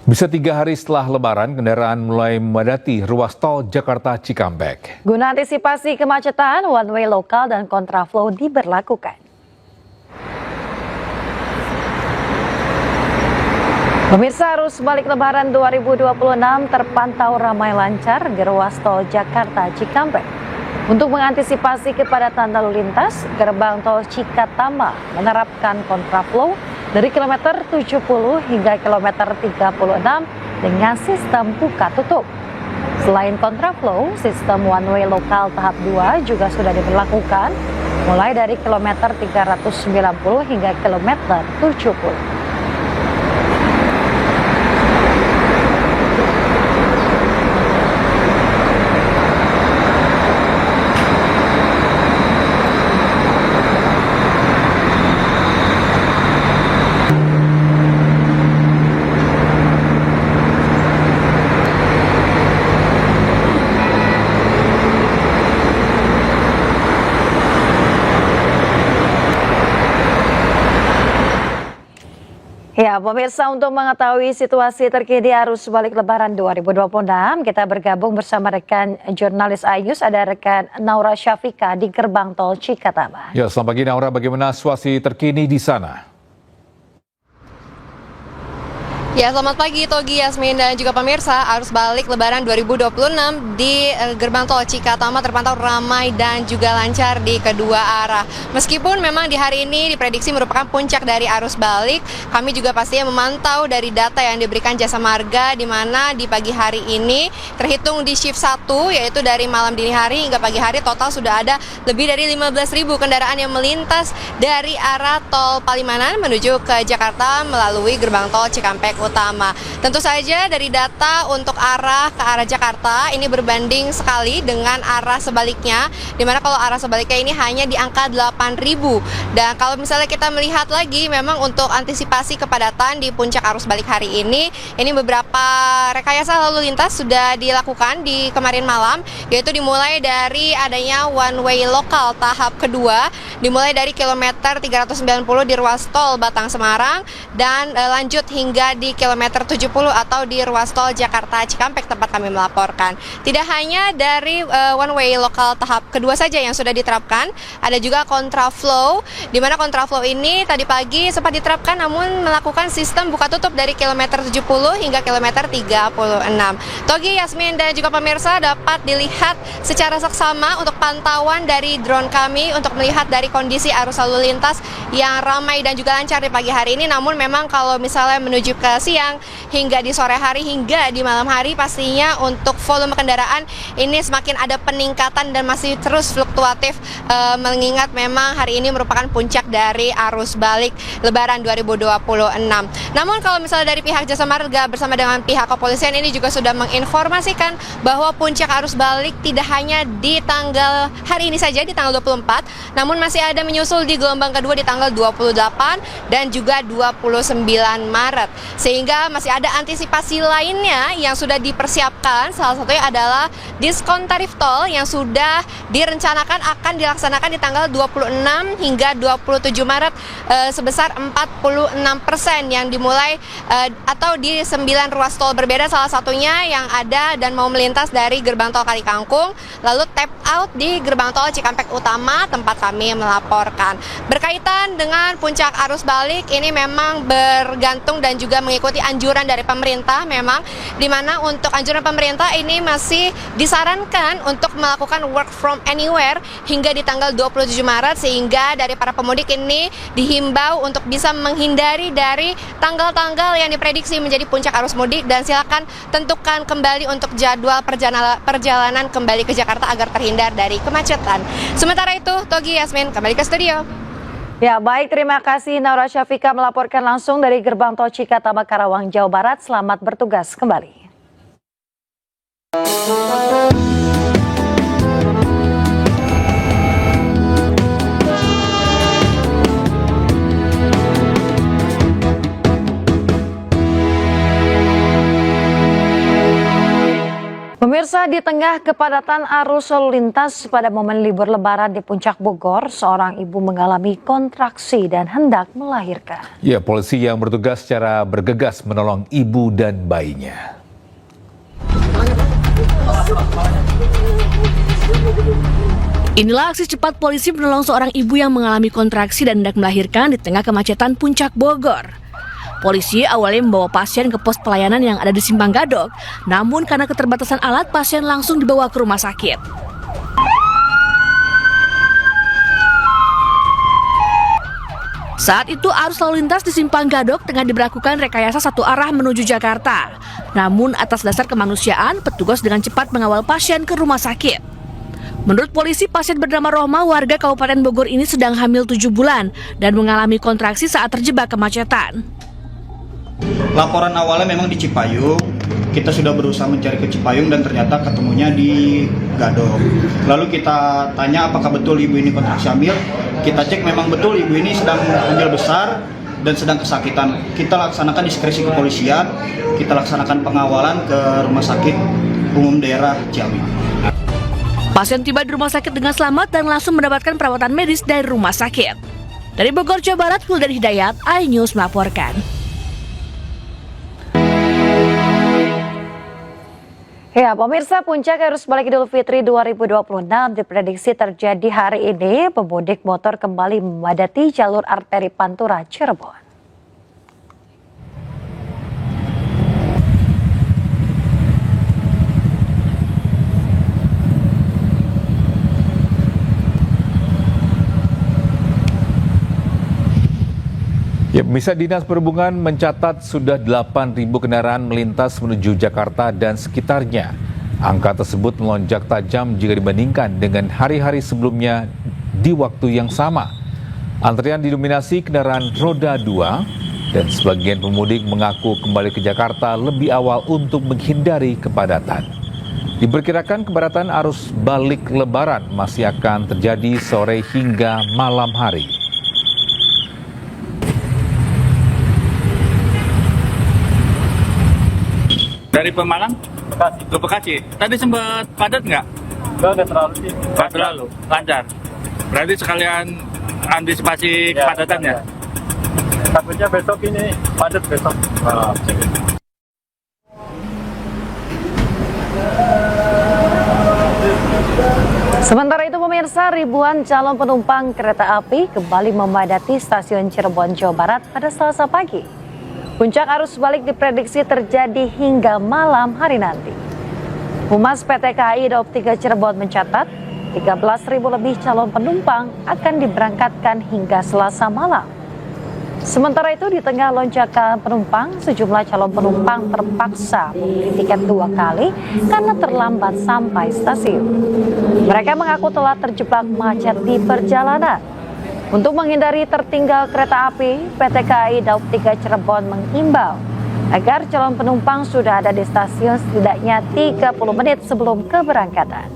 Bisa 3 hari setelah Lebaran, kendaraan mulai memadati ruas tol Jakarta Cikampek. Guna antisipasi kemacetan, one way lokal dan kontraflow diberlakukan. Pemirsa, arus balik Lebaran 2026 terpantau ramai lancar di ruas tol Jakarta Cikampek. Untuk mengantisipasi kepadatan lalu lintas, gerbang tol Cikatama menerapkan kontraflow dari kilometer 70 hingga kilometer 36 dengan sistem buka tutup. Selain kontraflow, sistem one way lokal tahap 2 juga sudah diberlakukan mulai dari kilometer 390 hingga kilometer 70. Ya, pemirsa, untuk mengetahui situasi terkini arus balik Lebaran 2026, kita bergabung bersama rekan jurnalis iNews, ada rekan Naura Syafika di gerbang tol Cikatama. Ya, selamat pagi Naura, bagaimana situasi terkini di sana? Ya, selamat pagi Togi, Yasmin, dan juga pemirsa. Arus balik Lebaran 2026 di gerbang tol Cikatama terpantau ramai dan juga lancar di kedua arah. Meskipun memang di hari ini diprediksi merupakan puncak dari arus balik, kami juga pastinya memantau dari data yang diberikan Jasa Marga, di mana di pagi hari ini terhitung di shift 1, yaitu dari malam dini hari hingga pagi hari, total sudah ada lebih dari 15.000 kendaraan yang melintas dari arah tol Palimanan menuju ke Jakarta melalui gerbang tol Cikampek utama. Tentu saja dari data untuk ke arah Jakarta ini berbanding sekali dengan arah sebaliknya, dimana kalau arah sebaliknya ini hanya di angka 8.000. Dan kalau misalnya kita melihat lagi, memang untuk antisipasi kepadatan di puncak arus balik hari ini beberapa rekayasa lalu lintas sudah dilakukan di kemarin malam, yaitu dimulai dari adanya one way lokal tahap kedua, dimulai dari kilometer 390 di ruas tol Batang Semarang dan lanjut hingga di kilometer 70 atau di ruas tol Jakarta Cikampek tempat kami melaporkan. Tidak hanya dari one way lokal tahap kedua saja yang sudah diterapkan, ada juga kontraflow, di mana kontraflow ini tadi pagi sempat diterapkan namun melakukan sistem buka tutup dari kilometer 70 hingga kilometer 36. Togi, Yasmin, dan juga pemirsa, dapat dilihat secara seksama untuk pantauan dari drone kami untuk melihat dari kondisi arus lalu lintas yang ramai dan juga lancar di pagi hari ini. Namun memang kalau misalnya menuju ke siang hingga di sore hari hingga di malam hari, pastinya untuk volume kendaraan ini semakin ada peningkatan dan masih terus fluktuatif, mengingat memang hari ini merupakan puncak dari arus balik Lebaran 2026. Namun kalau misalnya dari pihak Jasa Marga bersama dengan pihak kepolisian ini juga sudah menginformasikan bahwa puncak arus balik tidak hanya di tanggal hari ini saja di tanggal 24, namun masih ada menyusul di gelombang kedua di tanggal 28 dan juga 29 Maret. Sehingga masih ada antisipasi lainnya yang sudah dipersiapkan, salah satunya adalah diskon tarif tol yang sudah direncanakan akan dilaksanakan di tanggal 26 hingga 27 Maret sebesar 46% yang dimulai atau di 9 ruas tol berbeda, salah satunya yang ada dan mau melintas dari gerbang tol Kali Kangkung, lalu tap out di gerbang tol Cikampek utama tempat kami melaporkan. Berkaitan dengan puncak arus balik ini memang bergantung dan juga mengikuti anjuran dari pemerintah, memang di mana untuk anjuran pemerintah ini masih disarankan untuk melakukan work from anywhere hingga di tanggal 27 Maret, sehingga dari para pemudik ini dihimbau untuk bisa menghindari dari tanggal-tanggal yang diprediksi menjadi puncak arus mudik, dan silakan tentukan kembali untuk jadwal perjalanan kembali ke Jakarta agar terhindar dari kemacetan. Sementara itu, Togi, Yasmin, kembali ke studio. Ya, baik, terima kasih Naura Syafika melaporkan langsung dari gerbang tol Cikatama, Karawang, Jawa Barat. Selamat bertugas kembali. Pemirsa, di tengah kepadatan arus lalu lintas pada momen libur Lebaran di Puncak Bogor, seorang ibu mengalami kontraksi dan hendak melahirkan. Ya, polisi yang bertugas secara bergegas menolong ibu dan bayinya. Inilah aksi cepat polisi menolong seorang ibu yang mengalami kontraksi dan hendak melahirkan di tengah kemacetan Puncak Bogor. Polisi awalnya membawa pasien ke pos pelayanan yang ada di Simpang Gadok, namun karena keterbatasan alat, pasien langsung dibawa ke rumah sakit. Saat itu arus lalu lintas di Simpang Gadok tengah diberlakukan rekayasa satu arah menuju Jakarta. Namun atas dasar kemanusiaan, petugas dengan cepat mengawal pasien ke rumah sakit. Menurut polisi, pasien bernama Rohma warga Kabupaten Bogor ini sedang hamil 7 bulan dan mengalami kontraksi saat terjebak kemacetan. Laporan awalnya memang di Cipayung, kita sudah berusaha mencari ke Cipayung dan ternyata ketemunya di Gadok. Lalu kita tanya apakah betul ibu ini kontraksi hamil, kita cek memang betul ibu ini sedang hamil besar dan sedang kesakitan. Kita laksanakan diskresi kepolisian, kita laksanakan pengawalan ke Rumah Sakit Umum Daerah Ciawi. Pasien tiba di rumah sakit dengan selamat dan langsung mendapatkan perawatan medis dari rumah sakit. Dari Bogor, Jawa Barat, Huldan Hidayat, iNews melaporkan. Ya, pemirsa, puncak arus balik Idul Fitri 2026 diprediksi terjadi hari ini. Pemudik motor kembali memadati jalur arteri Pantura Cirebon. Ya, pemirsa, Dinas Perhubungan mencatat sudah 8.000 kendaraan melintas menuju Jakarta dan sekitarnya. Angka tersebut melonjak tajam jika dibandingkan dengan hari-hari sebelumnya di waktu yang sama. Antrian didominasi kendaraan roda 2 dan sebagian pemudik mengaku kembali ke Jakarta lebih awal untuk menghindari kepadatan. Diperkirakan kepadatan arus balik Lebaran masih akan terjadi sore hingga malam hari. Dari Pemalang ke Bekasi. Tadi sempat padat nggak? Nggak terlalu sih. Nggak terlalu. Lancar. Berarti sekalian antisipasi kepadatannya. Takutnya besok ini padat besok. Sementara itu, pemirsa, ribuan calon penumpang kereta api kembali memadati stasiun Cirebon, Jawa Barat pada Selasa pagi. Puncak arus balik diprediksi terjadi hingga malam hari nanti. Humas PT KAI Daob 3 Cirebon mencatat 13.000 lebih calon penumpang akan diberangkatkan hingga Selasa malam. Sementara itu, di tengah lonjakan penumpang, sejumlah calon penumpang terpaksa membeli tiket 2 kali karena terlambat sampai stasiun. Mereka mengaku telah terjebak macet di perjalanan. Untuk menghindari tertinggal kereta api, PT KAI Daob 3 Cirebon mengimbau agar calon penumpang sudah ada di stasiun setidaknya 30 menit sebelum keberangkatan.